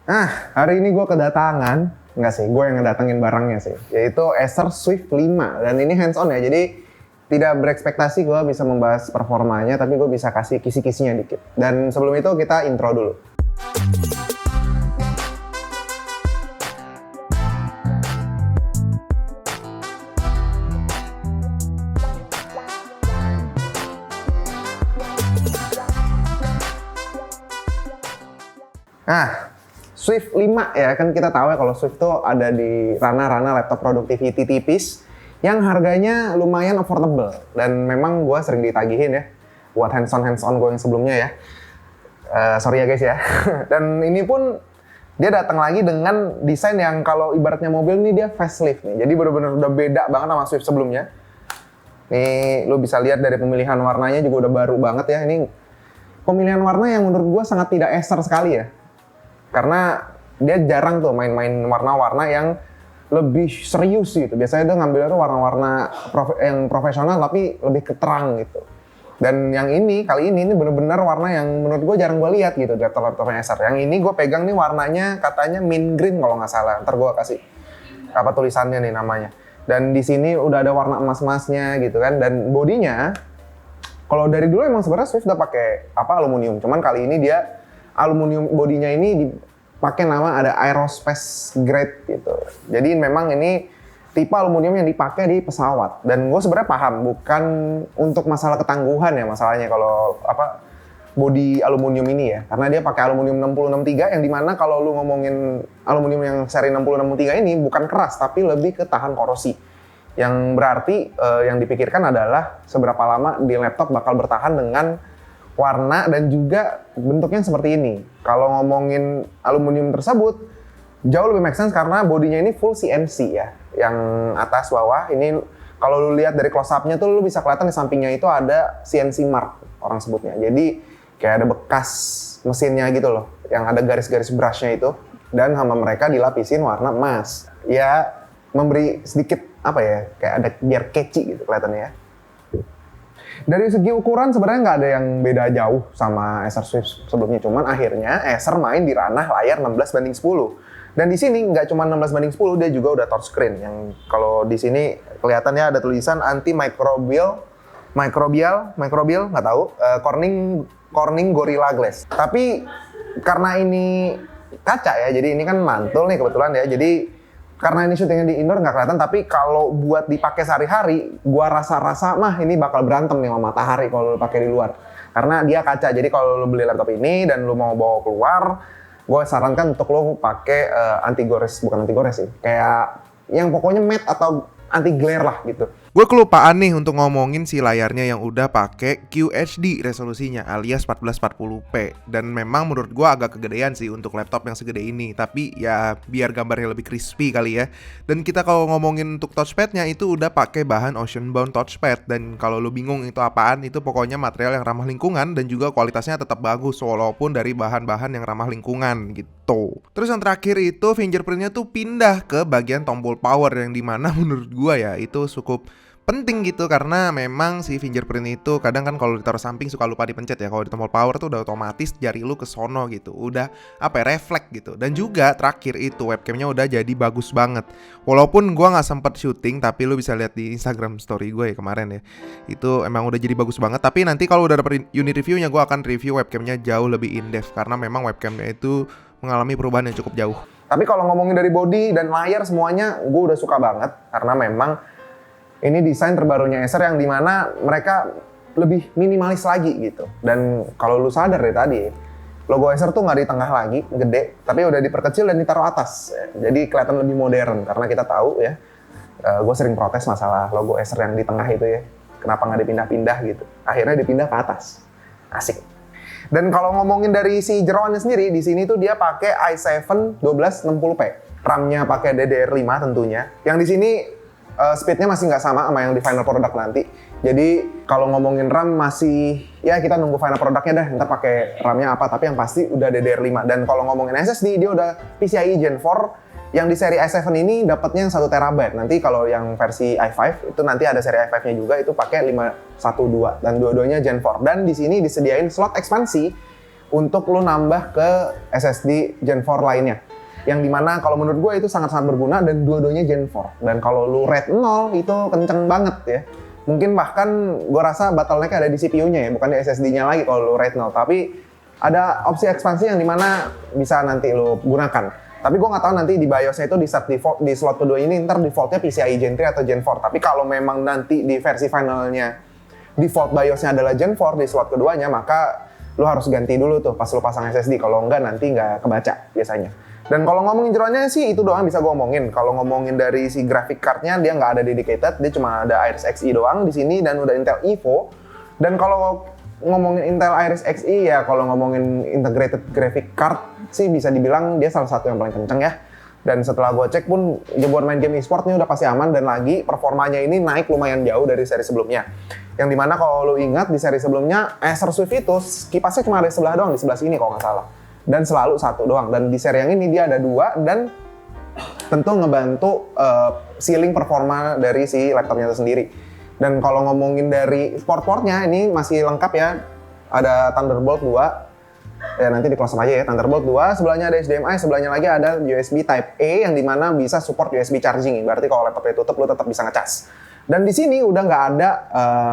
Hari ini gue kedatangan, nggak sih, gue yang ngedatengin barangnya sih, yaitu Acer Swift 5. Dan ini hands on ya, jadi tidak berekspektasi gue bisa membahas performanya, tapi gue bisa kasih kisi-kisinya dikit. Dan sebelum itu kita intro dulu. Swift 5 ya, kan kita tahu ya kalau Swift tuh ada di ranah-ranah laptop productivity tipis yang harganya lumayan affordable. Dan memang gue sering ditagihin ya buat hands-on gue yang sebelumnya ya. Sorry ya guys ya. Dan ini pun dia datang lagi dengan desain yang kalau ibaratnya mobil nih dia facelift nih. Jadi bener-bener udah beda banget sama Swift sebelumnya. Nih lu bisa lihat dari pemilihan warnanya juga udah baru banget ya. Ini pemilihan warna yang menurut gue sangat tidak Acer sekali ya. Karena dia jarang tuh main-main warna-warna yang lebih serius gitu. Biasanya dia ngambilnya tuh warna-warna yang profesional tapi lebih keterang gitu. Dan yang ini, kali ini bener-bener warna yang menurut gue jarang gue lihat gitu di laptop-laptopnya Acer. Yang ini gue pegang nih warnanya katanya mint green kalau nggak salah. Ntar gue kasih apa tulisannya nih namanya. Dan di sini udah ada warna emas-emasnya gitu kan. Dan bodinya, kalau dari dulu emang sebenarnya Swift udah pakai aluminium. Cuman kali ini dia aluminium bodinya ini dipakai nama ada aerospace grade gitu. Jadi memang ini tipe aluminium yang dipakai di pesawat. Dan gue sebenarnya paham bukan untuk masalah ketangguhan ya masalahnya kalau bodi aluminium ini ya. Karena dia pakai aluminium 6063 yang dimana kalau lu ngomongin aluminium yang seri 6063 ini bukan keras tapi lebih ke tahan korosi. Yang berarti yang dipikirkan adalah seberapa lama di laptop bakal bertahan dengan warna dan juga bentuknya seperti ini. Kalau ngomongin aluminium tersebut, jauh lebih make sense karena bodinya ini full CNC ya. Yang atas bawah, ini kalau lu lihat dari close up-nya tuh lu bisa kelihatan di sampingnya itu ada CNC mark orang sebutnya. Jadi kayak ada bekas mesinnya gitu loh, yang ada garis-garis brush-nya itu. Dan sama mereka dilapisin warna emas. Ya memberi sedikit kayak ada biar catchy gitu kelihatannya ya. Dari segi ukuran sebenarnya nggak ada yang beda jauh sama Acer Swift sebelumnya. Cuman akhirnya Acer main di ranah layar 16:10. Dan di sini nggak cuma 16:10, dia juga udah touchscreen. Yang kalau di sini kelihatannya ada tulisan anti-microbial, nggak tahu, Corning Gorilla Glass. Tapi karena ini kaca ya, jadi ini kan mantul nih kebetulan ya. Jadi karena ini syutingnya di indoor nggak kelihatan, tapi kalau buat dipakai sehari-hari, gua rasa-rasa ini bakal berantem nih sama matahari kalau lu pakai di luar. Karena dia kaca, jadi kalau lu beli laptop ini dan lu mau bawa keluar, gua sarankan untuk lu pakai bukan anti gores sih, kayak yang pokoknya matte atau anti glare lah gitu. Gue kelupaan nih untuk ngomongin si layarnya yang udah pakai QHD resolusinya alias 1440p. Dan memang menurut gue agak kegedean sih untuk laptop yang segede ini. Tapi ya biar gambarnya lebih crispy kali ya. Dan kita kalau ngomongin untuk touchpadnya itu udah pakai bahan Ocean Bound touchpad. Dan kalau lu bingung itu apaan, itu pokoknya material yang ramah lingkungan dan juga kualitasnya tetap bagus walaupun dari bahan-bahan yang ramah lingkungan gitu. Terus yang terakhir itu fingerprintnya tuh pindah ke bagian tombol power yang dimana menurut gue ya itu cukup penting gitu karena memang si fingerprint itu kadang kan kalau ditaruh samping suka lupa dipencet ya. Kalau di tombol power tuh udah otomatis jari lu ke sono gitu. Udah refleks gitu. Dan juga terakhir itu webcamnya udah jadi bagus banget. Walaupun gua nggak sempet syuting tapi lu bisa lihat di Instagram story gue ya kemarin ya. Itu emang udah jadi bagus banget. Tapi nanti kalau udah dapet unit reviewnya gua akan review webcamnya jauh lebih in-depth karena memang webcamnya itu mengalami perubahan yang cukup jauh. Tapi kalau ngomongin dari body dan layar semuanya gue udah suka banget karena memang ini desain terbarunya Acer yang dimana mereka lebih minimalis lagi gitu. Dan kalau lu sadar dari tadi, logo Acer tuh nggak di tengah lagi, gede, tapi udah diperkecil dan ditaruh atas. Jadi kelihatan lebih modern karena kita tahu ya, gue sering protes masalah logo Acer yang di tengah itu ya. Kenapa nggak dipindah-pindah gitu? Akhirnya dipindah ke atas. Asik. Dan kalau ngomongin dari si jeroannya sendiri, di sini tuh dia pakai i7 1260p. RAM-nya pakai DDR5 tentunya. Yang di sini speednya masih nggak sama yang di final product nanti. Jadi kalau ngomongin RAM masih ya kita nunggu final produknya dah, ntar pakai RAM-nya apa. Tapi yang pasti udah DDR5. Dan kalau ngomongin SSD dia udah PCIe Gen 4. Yang di seri i7 ini dapatnya yang 1 TB. Nanti kalau yang versi i5 itu nanti ada seri i5-nya juga itu pakai 512 dan dua-duanya Gen 4. Dan di sini disediain slot ekspansi untuk lu nambah ke SSD Gen 4 lainnya. Yang dimana kalau menurut gue itu sangat-sangat berguna dan dua-duanya Gen 4. Dan kalau lu RAID 0 itu kenceng banget ya. Mungkin bahkan gue rasa bottleneck ada di CPU-nya ya, bukan di SSD-nya lagi kalau lu RAID 0. Tapi ada opsi ekspansi yang dimana bisa nanti lu gunakan. Tapi gue nggak tahu nanti di BIOS-nya itu di start default, di slot kedua ini ntar defaultnya PCIe Gen 3 atau Gen 4. Tapi kalau memang nanti di versi finalnya default BIOS-nya adalah Gen 4 di slot keduanya, maka lu harus ganti dulu tuh pas lu pasang SSD. Kalau enggak nanti nggak kebaca biasanya. Dan kalau ngomongin jeroannya sih itu doang bisa gue omongin. Kalau ngomongin dari si graphic card-nya dia nggak ada dedicated, dia cuma ada Iris Xe doang di sini dan udah Intel Evo. Dan kalau ngomongin Intel Iris Xe ya kalau ngomongin integrated graphic card sih bisa dibilang dia salah satu yang paling kenceng ya. Dan setelah gue cek pun ya buat main game e-sport ini udah pasti aman dan lagi performanya ini naik lumayan jauh dari seri sebelumnya. Yang dimana kalau lo ingat di seri sebelumnya Acer Swift itu kipasnya cuma ada sebelah doang, di sebelah sini kalau nggak salah. Dan selalu satu doang. Dan di seri yang ini dia ada dua dan tentu ngebantu ceiling performa dari si laptopnya itu sendiri. Dan kalau ngomongin dari port-portnya ini masih lengkap ya. Ada Thunderbolt 2. Ya nanti di close up aja ya. Thunderbolt 2, sebelahnya ada HDMI, sebelahnya lagi ada USB Type A yang dimana bisa support USB charging. Berarti kalau laptopnya tutup lo tetap bisa ngecas. Dan di sini udah nggak ada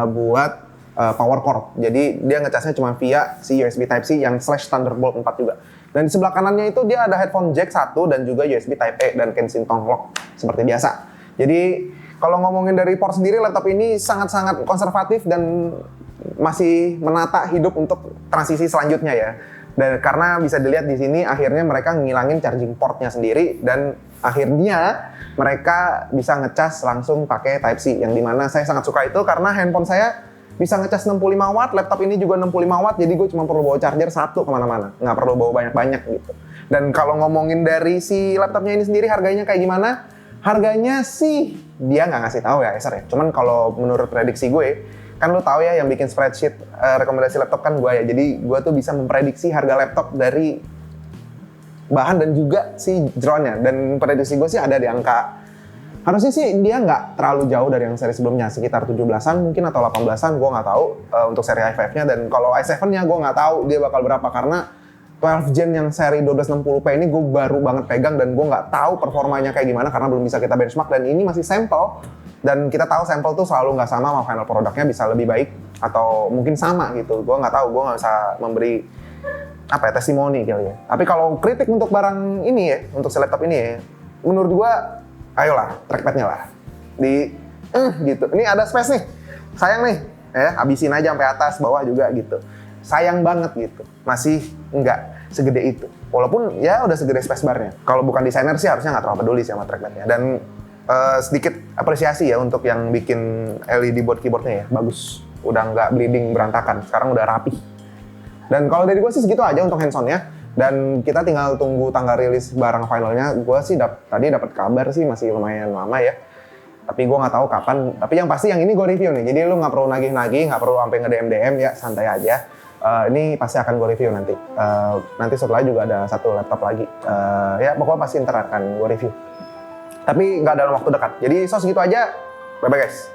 buat power cord. Jadi dia ngecasnya cuma via si USB Type-C yang /Thunderbolt 4 juga. Dan di sebelah kanannya itu dia ada headphone jack 1 dan juga USB Type A dan Kensington lock seperti biasa. Jadi kalau ngomongin dari port sendiri, laptop ini sangat-sangat konservatif dan masih menata hidup untuk transisi selanjutnya ya. Dan karena bisa dilihat di sini akhirnya mereka ngilangin charging portnya sendiri dan akhirnya mereka bisa ngecas langsung pakai Type-C. Yang dimana saya sangat suka itu karena handphone saya bisa ngecas 65 watt, laptop ini juga 65 watt, jadi gue cuma perlu bawa charger satu kemana-mana, nggak perlu bawa banyak-banyak gitu. Dan kalau ngomongin dari si laptopnya ini sendiri harganya kayak gimana? Harganya sih dia nggak ngasih tahu ya Acer ya. Cuman kalau menurut prediksi gue, kan lu tahu ya yang bikin spreadsheet rekomendasi laptop kan gue ya. Jadi gue tuh bisa memprediksi harga laptop dari bahan dan juga si jeroannya. Dan prediksi gue sih ada di angka, harusnya sih dia nggak terlalu jauh dari yang seri sebelumnya, sekitar 17-an mungkin atau 18-an, gue nggak tahu untuk seri i5-nya. Dan kalau i7-nya gue nggak tahu dia bakal berapa karena 12 Gen yang seri 1260p ini gue baru banget pegang dan gue nggak tahu performanya kayak gimana karena belum bisa kita benchmark dan ini masih sampel. Dan kita tahu sampel tuh selalu nggak sama final produknya, bisa lebih baik atau mungkin sama gitu. Gue nggak tahu, gue nggak bisa memberi apa ya, testimoni kali ya. Tapi kalau kritik untuk barang ini ya, untuk si laptop ini ya, menurut gue ayolah, trackpadnya lah. Gitu. Ini ada space nih. Sayang nih. Ya, habisin aja sampai atas, bawah juga gitu. Sayang banget gitu. Masih nggak segede itu. Walaupun ya udah segede spacebarnya. Kalau bukan desainer sih harusnya nggak terlalu peduli sih sama trackpadnya. Dan sedikit apresiasi ya untuk yang bikin LED board keyboardnya ya. Bagus. Udah nggak bleeding berantakan. Sekarang udah rapi. Dan kalau dari gue sih segitu aja untuk hands-on-nya. Dan kita tinggal tunggu tanggal rilis barang finalnya. Gue sih tadi dapat kabar sih masih lumayan lama ya. Tapi gue nggak tahu kapan. Tapi yang pasti yang ini gue review nih. Jadi lu nggak perlu nagih-nagih, nggak perlu sampai nge-DM ya, santai aja. Ini pasti akan gue review nanti. Nanti setelah juga ada satu laptop lagi. Ya pokoknya pasti ntar akan gue review. Tapi nggak dalam waktu dekat. Jadi segitu aja. Bye-bye guys.